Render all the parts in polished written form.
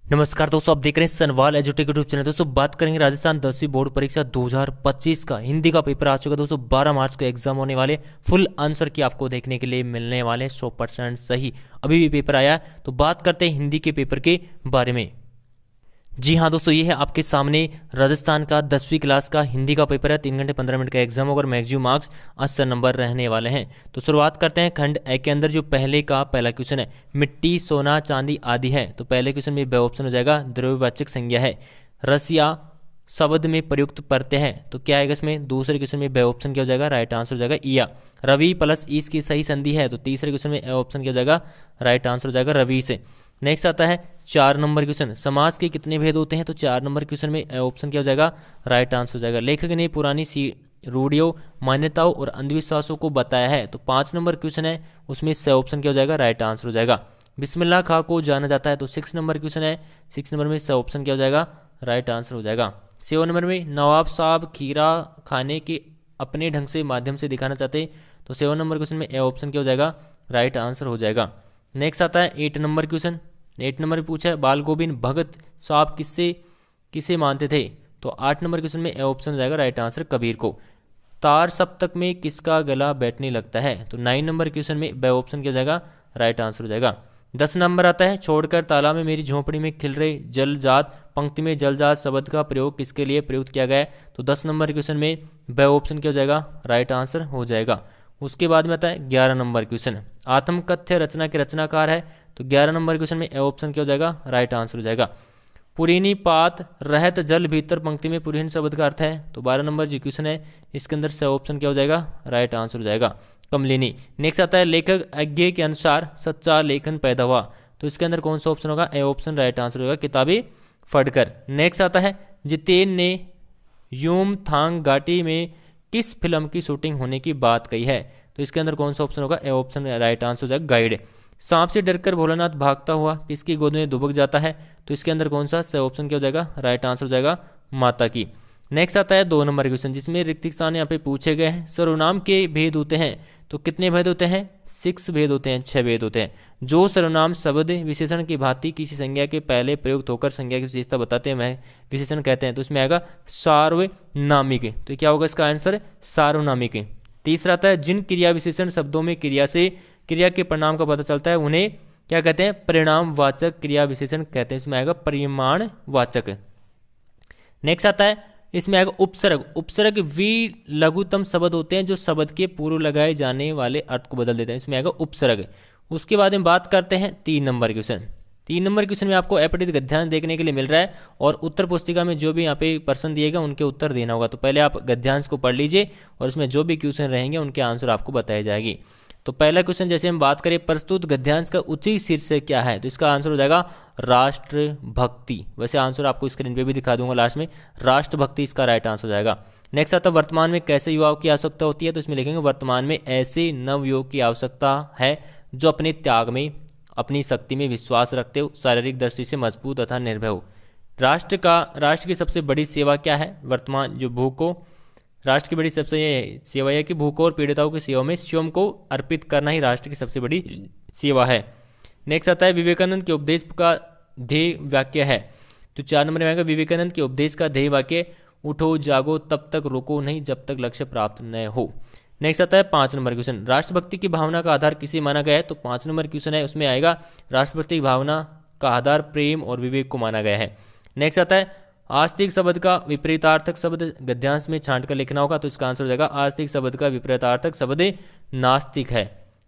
नमस्कार दोस्तों, आप देख रहे हैं सनवाल एजुटेक यूट्यूब चैनल। दोस्तों बात करेंगे राजस्थान 10वीं बोर्ड परीक्षा 2025 का हिंदी का पेपर आ चुका है। दोस्तों 12 मार्च को एग्जाम होने वाले, फुल आंसर की आपको देखने के लिए मिलने वाले 100% सही अभी भी पेपर आया है। तो बात करते हैं हिंदी के पेपर के बारे में। जी हाँ दोस्तों, ये है आपके सामने राजस्थान का 10वीं क्लास का हिंदी का पेपर है। 3 घंटे 15 मिनट का एग्जाम होगा और मैक्सिमम मार्क्स 80 नंबर रहने वाले हैं। तो शुरुआत करते हैं खंड ए के अंदर। जो पहला क्वेश्चन है, मिट्टी सोना चांदी आदि है। तो पहले क्वेश्चन में ब ऑप्शन हो जाएगा, द्रव्यवाचक संज्ञा है। रसिया शब्द में प्रयुक्त प्रत्यय है। तो क्या आएगा इसमें? दूसरे क्वेश्चन में ब ऑप्शन क्या हो जाएगा? राइट आंसर हो जाएगा ईया। रवि प्लस ईस की सही संधि है। तो तीसरे क्वेश्चन में ए ऑप्शन क्या हो जाएगा? राइट आंसर हो जाएगा रवि से। नेक्स्ट आता है 4 नंबर क्वेश्चन, समास के कितने भेद होते हैं? तो 4 नंबर क्वेश्चन में ऑप्शन क्या हो जाएगा? राइट आंसर हो जाएगा। लेखक ने पुरानी सी रूढ़ियों, मान्यताओं और अंधविश्वासों को बताया है। तो 5 नंबर क्वेश्चन है, उसमें से ऑप्शन क्या हो जाएगा? राइट आंसर हो जाएगा। बिस्मिल्लाह खां को जाना जाता है। तो 6 नंबर क्वेश्चन है, 6 नंबर में से ऑप्शन क्या हो जाएगा? राइट आंसर हो जाएगा। 7 नंबर में नवाब साहब खीरा खाने के अपने ढंग से माध्यम से दिखाना चाहते। तो 7 नंबर क्वेश्चन में ए ऑप्शन क्या हो जाएगा? राइट आंसर हो जाएगा। नेक्स्ट आता है 8 नंबर क्वेश्चन। 8 नंबर में पूछा है, बाल गोविंद भगत साहब किसे मानते थे? तो 8 नंबर क्वेश्चन में ए ऑप्शन हो जाएगा राइट आंसर कबीर को। तार सप्तक में किसका गला बैठने लगता है? तो 9 नंबर क्वेश्चन में बे ऑप्शन क्या हो जाएगा? राइट आंसर हो जाएगा। 10 नंबर आता है, छोड़कर ताला में मेरी झोंपड़ी में खिल रहे जलजात। पंक्ति में जलजात शब्द का प्रयोग किसके लिए प्रयुक्त किया गया है? तो 10 नंबर क्वेश्चन में बे ऑप्शन क्या हो जाएगा? राइट आंसर हो जाएगा। उसके बाद में आता है 11 नंबर क्वेश्चन, आत्मकथ्य रचना के रचनाकार है। तो 11 नंबर क्वेश्चन में ए ऑप्शन क्या हो जाएगा? राइट आंसर हो जाएगा। पुरीनी पात रहत जल भीतर, पंक्ति में पुरीन शब्द का अर्थ है। तो 12 नंबर जो क्वेश्चन है, इसके अंदर से ऑप्शन क्या हो जाएगा? राइट आंसर हो जाएगा कमलिनी। नेक्स्ट आता है, लेखक अज्ञे के अनुसार सच्चा लेखन पैदा हुआ। तो इसके अंदर कौन सा ऑप्शन होगा? ए ऑप्शन राइट आंसर होगा, किताबें फटकर। नेक्स्ट आता है, जितेन ने यूम थांग घाटी में किस फिल्म की शूटिंग होने की बात कही है? तो इसके अंदर कौन सा ऑप्शन होगा? ए ऑप्शन राइट आंसर हो जाएगा गाइड। सांप से डरकर भोलानाथ भागता हुआ किसकी गोद में दुबक जाता है? तो इसके अंदर कौन सा ऑप्शन क्या हो जाएगा? राइट आंसर हो जाएगा माता की। नेक्स्ट आता है 2 नंबर क्वेश्चन, जिसमें रिक्तिक स्थान यहाँ पे पूछे गए हैं। सर्वनाम के भेद होते हैं। तो कितने भेद होते हैं? 6 भेद होते हैं, 6 भेद होते हैं। जो सर्वनाम शब्द विशेषण की भांति किसी संज्ञा के पहले प्रयुक्त होकर संज्ञा की विशेषता बताते हैं, वह विशेषण कहते हैं। तो इसमें आएगा सार्वनामिक। तो क्या होगा इसका आंसर? सार्वनामिक। तीसरा आता है, जिन क्रिया विशेषण शब्दों में क्रिया से क्रिया के परिणाम का पता चलता है, उन्हें क्या कहते हैं? परिणामवाचक क्रिया विशेषण कहते हैं। इसमें आएगा परिमाणवाचक। नेक्स्ट आता है, इसमें आएगा उपसर्ग। उपसर्ग वी लघुतम शब्द होते हैं जो शब्द के पूर्व लगाए जाने वाले अर्थ को बदल देते हैं। इसमें आएगा उपसर्ग। उसके बाद में बात करते हैं 3 नंबर क्वेश्चन। 3 नंबर क्वेश्चन में आपको अपठित गद्यांश देखने के लिए मिल रहा है और उत्तर पुस्तिका में जो भी यहाँ पे प्रश्न दिएगा उनके उत्तर देना होगा। तो पहले आप गद्यांश को पढ़ लीजिए और इसमें जो भी क्वेश्चन रहेंगे उनके आंसर आपको बताए जाएगी। तो पहला क्वेश्चन, जैसे हम बात करें, प्रस्तुत गद्यांश का उचित शीर्षक क्या है? तो इसका आंसर हो जाएगा राष्ट्रभक्ति। वैसे आंसर आपको स्क्रीन पे भी दिखा दूंगा लास्ट में, राष्ट्रभक्ति इसका राइट आंसर हो जाएगा। नेक्स्ट आता है, वर्तमान में कैसे युवाओं की आवश्यकता होती है? तो इसमें लिखेंगे, वर्तमान में ऐसे नवयुवक की आवश्यकता है जो अपने त्याग में, अपनी शक्ति में विश्वास रखते हो, शारीरिक दृष्टि से मजबूत तथा निर्भय हो। राष्ट्र की सबसे बड़ी सेवा क्या है? वर्तमान जो भूख को, राष्ट्र की बड़ी सबसे ये सेवा है कि भूखों और पीड़िताओं की सेवा में स्वयं को अर्पित करना ही राष्ट्र की सबसे बड़ी सेवा है। नेक्स्ट आता है, विवेकानंद के उपदेश का ध्येय वाक्य है। तो 4 नंबर में आएगा, विवेकानंद के उपदेश का ध्येय वाक्य, उठो जागो तब तक रुको नहीं जब तक लक्ष्य प्राप्त न हो। नेक्स्ट आता है 5 नंबर क्वेश्चन, राष्ट्रभक्ति की भावना का आधार किसे माना गया है? तो 5 नंबर क्वेश्चन है, उसमें आएगा राष्ट्रभक्ति की भावना का आधार प्रेम और विवेक को माना गया है। नेक्स्ट आता है, आस्तिक शब्द का विपरीतार्थक शब्द गद्यांश में छांट कर लिखना होगा। तो इसका आंसर हो जाएगा, आस्तिक शब्द का विपरीतार्थक शब्द नास्तिक है।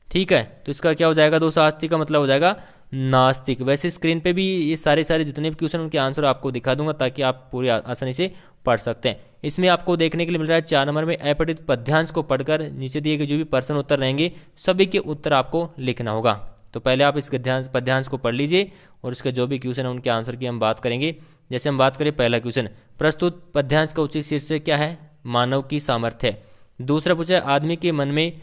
ठीक है, तो इसका क्या हो जाएगा दोस्तों? आस्तिक का मतलब हो जाएगा नास्तिक। वैसे स्क्रीन पे भी ये सारे जितने भी क्वेश्चन उनके आंसर आपको दिखा दूंगा ताकि आप पूरी आसानी से पढ़ सकते हैं। इसमें आपको देखने के लिए मिल रहा है 4 नंबर में, अपठित पद्यांश को पढ़कर नीचे दिए गए जो भी प्रश्न उत्तर रहेंगे सभी के उत्तर आपको लिखना होगा। तो पहले आप इस पद्यांश को पढ़ लीजिए और इसका जो भी क्वेश्चन है उनके आंसर की हम बात करेंगे। जैसे हम बात करें, पहला क्वेश्चन, प्रस्तुत पद्यांश का उचित शीर्षक क्या है? मानव की सामर्थ्य। दूसरा पूछा है, आदमी के मन में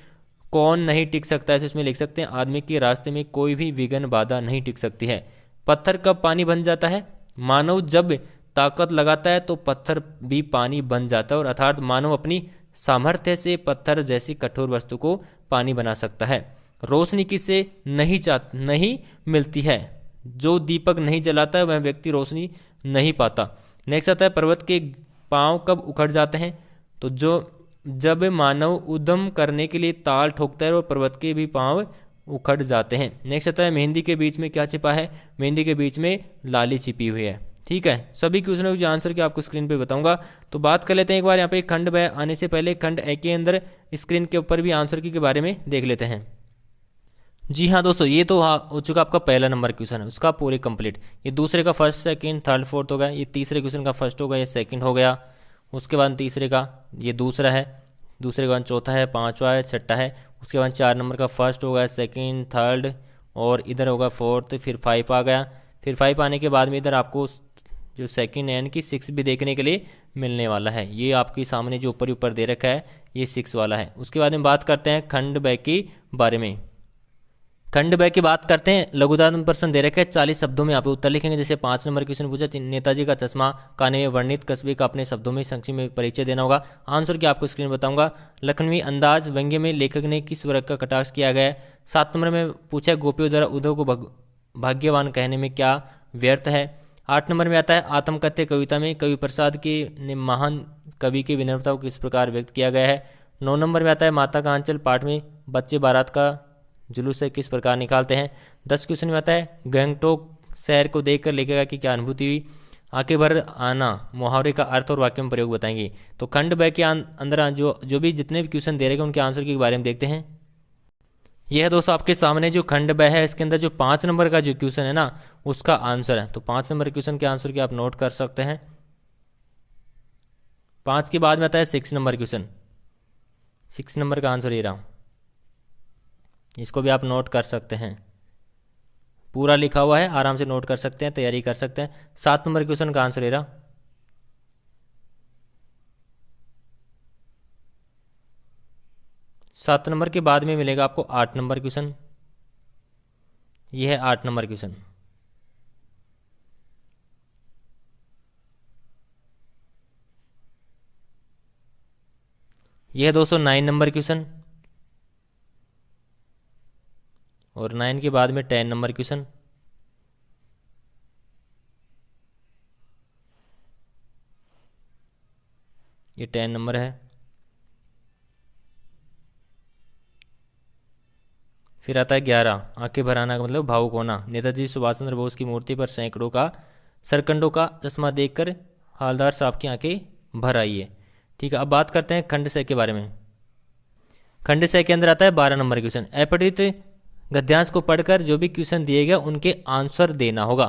कौन नहीं टिक सकता है? इसमें लिख सकते हैं, आदमी के रास्ते में कोई भी विघ्न बाधा नहीं टिक सकती है। पत्थर कब पानी बन जाता है? मानव जब ताकत लगाता है तो पत्थर भी पानी बन जाता है, और अर्थात मानव अपनी सामर्थ्य से पत्थर जैसी कठोर वस्तु को पानी बना सकता है। रोशनी किससे नहीं मिलती है? जो दीपक नहीं जलाता है वह व्यक्ति रोशनी नहीं पाता। नेक्स्ट आता है पर्वत के पांव कब उखड़ जाते हैं? तो जब मानव उद्यम करने के लिए ताल ठोकता है और पर्वत के भी पांव उखड़ जाते हैं। नेक्स्ट आता है मेहंदी के बीच में क्या छिपा है? मेहंदी के बीच में लाली छिपी हुई है। ठीक है, सभी क्वेश्चनों के आंसर की आपको स्क्रीन पे बताऊंगा। तो बात कर लेते हैं एक बार यहाँ पे खंड ब आने से पहले खंड ए के अंदर स्क्रीन के ऊपर भी आंसर की के बारे में देख लेते हैं। जी हाँ दोस्तों, ये तो हो चुका आपका पहला नंबर क्वेश्चन है, उसका पूरे कंप्लीट। ये दूसरे का फर्स्ट सेकंड थर्ड फोर्थ हो गया, ये तीसरे क्वेश्चन का फर्स्ट होगा, ये सेकंड हो गया, उसके बाद तीसरे का ये दूसरा है, दूसरे के बाद चौथा है, पांचवा है, छठा है, उसके बाद 4 नंबर का फर्स्ट होगा, सेकंड थर्ड और इधर होगा फोर्थ, फिर 5 आ गया। फिर 5 आने के बाद में इधर आपको जो सेकंड यानी कि 6 भी देखने के लिए मिलने वाला है। ये आपके सामने जो ऊपर ऊपर दे रखा है ये 6 वाला है। उसके बाद में बात करते हैं खंड ब के बारे में। खंड ब की बात करते हैं, लघुदान प्रश्न दे रखे 40 शब्दों में आप उत्तर लिखेंगे। जैसे 5 नंबर क्वेश्चन पूछा, नेताजी का चश्मा काने में वर्णित कस्बे का अपने शब्दों में संक्षिप्त में परिचय देना होगा। आंसर की आपको स्क्रीन बताऊंगा। लखनवी अंदाज व्यंग्य में लेखक ने किस वर्ग का कटाक्ष किया गया है? 7 नंबर में पूछा गोपियों द्वारा उद्धव को भाग्यवान कहने में क्या व्यर्थ है? 8 नंबर में आता है आत्मकथ्य कविता में कवि प्रसाद के ने महान कवि की विनम्रता को किस प्रकार व्यक्त किया गया है? 9 नंबर में आता है माता का आंचल पाठ में बच्चे बारात का जुलूस से किस प्रकार निकालते हैं? 10 क्वेश्चन में आता है गंगटोक शहर को देखकर लेखक की क्या अनुभूति हुई? आंखें भर आना मुहावरे का अर्थ और वाक्य में प्रयोग बताएंगे। तो खंड ब के अंदर जो भी जितने भी क्वेश्चन दे रहे हैं उनके आंसर के बारे में देखते हैं। यह है दोस्तों आपके सामने जो खंड ब है, इसके अंदर जो 5 नंबर का जो क्वेश्चन है ना उसका आंसर है। तो 5 नंबर क्वेश्चन के आंसर के आप नोट कर सकते हैं। 5 के बाद में आता है 6 नंबर क्वेश्चन। 6 नंबर का आंसर ये रहा, इसको भी आप नोट कर सकते हैं। पूरा लिखा हुआ है, आराम से नोट कर सकते हैं, तैयारी कर सकते हैं। 7 नंबर क्वेश्चन का आंसर ये रहा। 7 नंबर के बाद में मिलेगा आपको 8 नंबर क्वेश्चन। ये है 8 नंबर क्वेश्चन। यह है दोस्तों 9 नंबर क्वेश्चन और 9 के बाद में 10 नंबर क्वेश्चन। ये 10 नंबर है। फिर आता है 11 आंखें भर आना का मतलब भावुक होना। नेताजी सुभाष चंद्र बोस की मूर्ति पर सैकड़ों का सरकंडों का चश्मा देखकर हालदार साहब की आंखें भर आई है। ठीक है, अब बात करते हैं खंड स के बारे में। खंड स के अंदर आता है 12 नंबर क्वेश्चन। अपठित गद्यांश को पढ़कर जो भी क्वेश्चन दिए गए उनके आंसर देना होगा।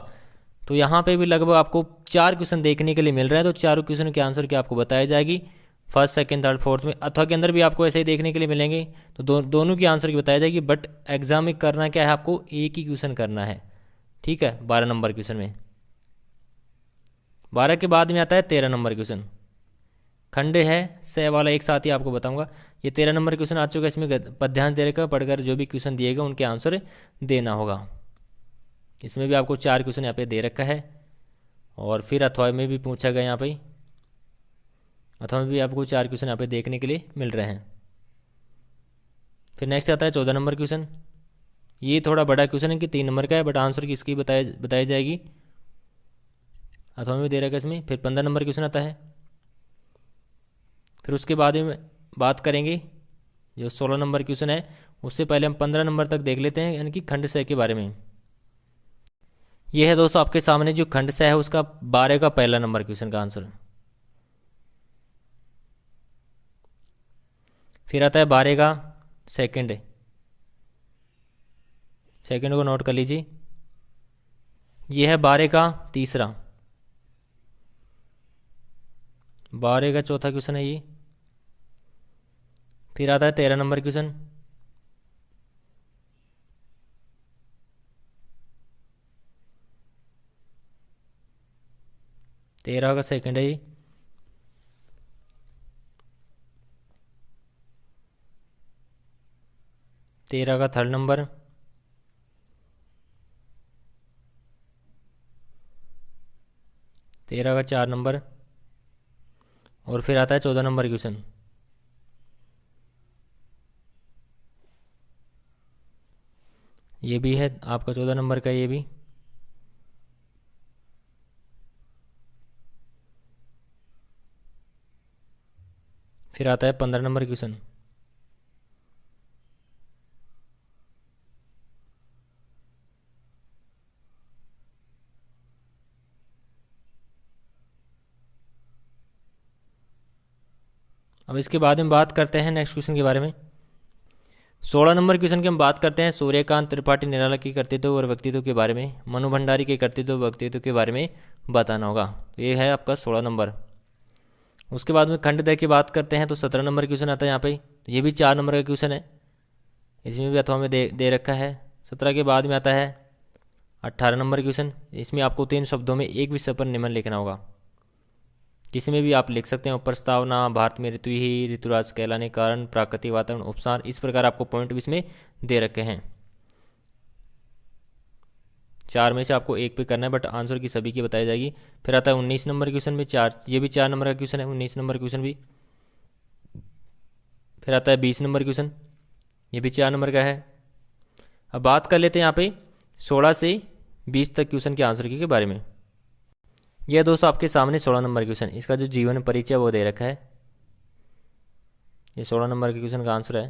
तो यहाँ पे भी लगभग आपको 4 क्वेश्चन देखने के लिए मिल रहे हैं। तो चारों क्वेश्चन के आंसर की आपको बताई जाएगी फर्स्ट सेकंड थर्ड फोर्थ में, अथवा के अंदर भी आपको ऐसे ही देखने के लिए मिलेंगे। तो दोनों की आंसर की बताई जाएगी। बट एग्जाम में करना क्या है, आपको एक ही क्वेश्चन करना है। ठीक है, 12 नंबर क्वेश्चन में। 12 के बाद में आता है 13 नंबर क्वेश्चन। खंड है स वाला एक साथ ही आपको बताऊंगा। ये 13 नंबर क्वेश्चन आ चुका है। इसमें पद्यांश दे रखा, पढ़कर जो भी क्वेश्चन दिएगा उनके आंसर देना होगा। इसमें भी आपको 4 क्वेश्चन यहाँ पे दे रखा है। और फिर अथवा में भी पूछा गया यहाँ पे, अथवा में भी आपको 4 क्वेश्चन यहाँ पे देखने के लिए मिल रहे हैं। फिर नेक्स्ट आता है 14 नंबर क्वेश्चन। ये थोड़ा बड़ा क्वेश्चन है कि 3 नंबर का है, बट आंसर किसकी बताई जाएगी, अथवा में दे रखा है इसमें। फिर 15 नंबर क्वेश्चन आता है। फिर उसके बाद में बात करेंगे जो 16 नंबर क्वेश्चन है, उससे पहले हम 15 नंबर तक देख लेते हैं, यानी कि खंड स के बारे में। यह है दोस्तों आपके सामने जो खंड स है उसका 12 का पहला नंबर क्वेश्चन का आंसर। फिर आता है 12 का सेकंड। सेकंड को नोट कर लीजिए। यह है 12 का तीसरा। 12 का चौथा क्वेश्चन है ये। फिर आता है 13 नंबर क्वेश्चन। तेरह का सेकंड है ये। तेरह का थर्ड नंबर। तेरह का 4 नंबर। और फिर आता है 14 नंबर क्वेश्चन। ये भी है आपका 14 नंबर का ये भी। फिर आता है 15 नंबर क्वेश्चन। अब इसके बाद हम बात करते हैं नेक्स्ट क्वेश्चन के बारे में। 16 नंबर क्वेश्चन की हम बात करते हैं सूर्यकांत त्रिपाठी निराला के कर्तृत्व और व्यक्तित्व के बारे में, मनु भंडारी के कर्तृत्व और व्यक्तित्व के बारे में बताना होगा। तो ये है आपका 16 नंबर। उसके बाद में खंडदय की बात करते हैं तो 17 नंबर क्वेश्चन आता है यहाँ पे। तो ये भी 4 नंबर का क्वेश्चन है, इसमें भी अथवा में दे रखा है। 17 के बाद में आता है 18 नंबर क्वेश्चन। इसमें आपको 3 शब्दों में एक विषय पर निबंध लिखना होगा, किसी में भी आप लिख सकते हैं। प्रस्तावना, भारत में ऋतु ही, ऋतुराज कहलाने कारण, प्राकृतिक वातावरण, उपसार, इस प्रकार आपको पॉइंट भी इसमें दे रखे हैं। 4 में से आपको एक पे करना है, बट आंसर की सभी की बताई जाएगी। फिर आता है 19 नंबर क्वेश्चन में 4, ये भी 4 नंबर का क्वेश्चन है, 19 नंबर क्वेश्चन भी। फिर आता है 20 नंबर क्वेश्चन, ये भी 4 नंबर का है। अब बात कर लेते हैं यहाँ पे 16 से 20 तक क्वेश्चन के आंसर की के बारे में। यह दोस्तों आपके सामने 16 नंबर क्वेश्चन, इसका जो जीवन परिचय वो दे रखा है। ये 16 नंबर के क्वेश्चन का आंसर है,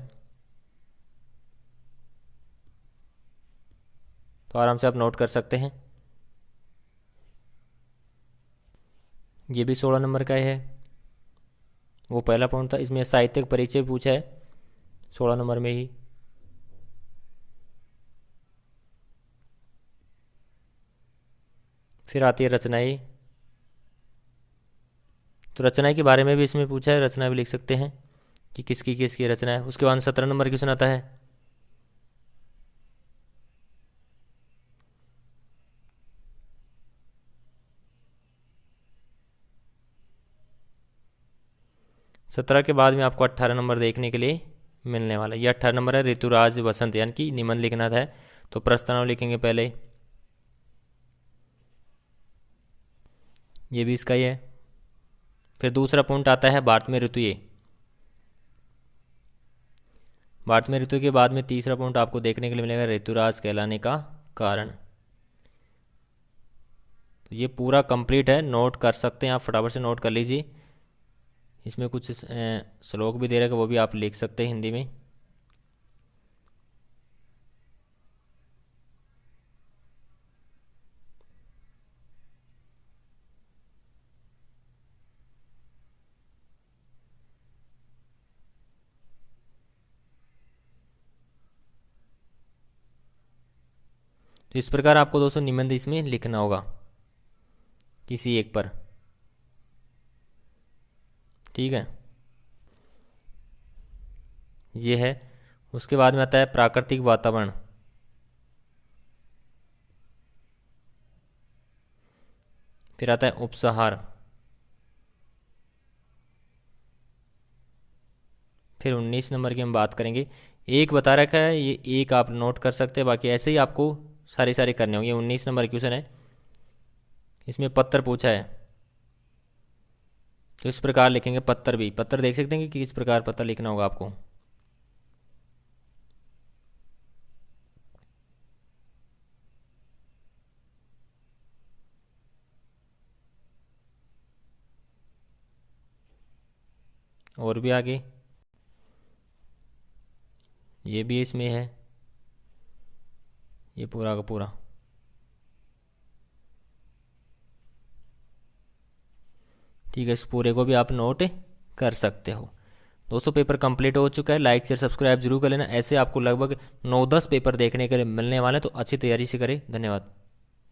तो आराम से आप नोट कर सकते हैं। ये भी 16 नंबर का है, वो पहला पॉइंट था। इसमें साहित्यिक परिचय पूछा है 16 नंबर में ही। फिर आती है रचनाएं, तो रचनाएं के बारे में भी इसमें पूछा है, रचना भी लिख सकते हैं कि किसकी किसकी रचना है। उसके बाद 17 नंबर क्वेश्चन आता है। सत्रह के बाद में आपको 18 नंबर देखने के लिए मिलने वाला है। ये 18 नंबर है ऋतुराज वसंत, यानी कि निबंध लिखना था, तो प्रस्तावना लिखेंगे पहले। ये भी इसका ही है। फिर दूसरा पॉइंट आता है भारत में ऋतु। ये भारत में ऋतु के बाद में तीसरा पॉइंट आपको देखने के लिए मिलेगा ऋतुराज कहलाने का कारण। तो ये पूरा कंप्लीट है, नोट कर सकते हैं आप, फटाफट से नोट कर लीजिए। इसमें कुछ श्लोक भी दे रखा है, वो भी आप लिख सकते हैं हिंदी में। तो इस प्रकार आपको दोस्तों निबंध इसमें लिखना होगा किसी एक पर, ठीक है। ये है। उसके बाद में आता है प्राकृतिक वातावरण। फिर आता है उपसंहार। फिर 19 नंबर की हम बात करेंगे। एक बता रखा है, ये एक आप नोट कर सकते हैं, बाकी ऐसे ही आपको सारे करने होंगे। 19 नंबर क्वेश्चन है, इसमें पत्थर पूछा है, तो इस प्रकार लिखेंगे। पत्थर भी, पत्थर देख सकते हैं कि किस प्रकार पत्थर लिखना होगा आपको। और भी आगे ये भी इसमें है, ये पूरा का पूरा। ठीक है, इस पूरे को भी आप नोट कर सकते हो। दोस्तों पेपर कंप्लीट हो चुका है, लाइक शेयर सब्सक्राइब जरूर कर लेना। ऐसे आपको लगभग 9-10 पेपर देखने के लिए मिलने वाले हैं, तो अच्छी तैयारी से करें। धन्यवाद।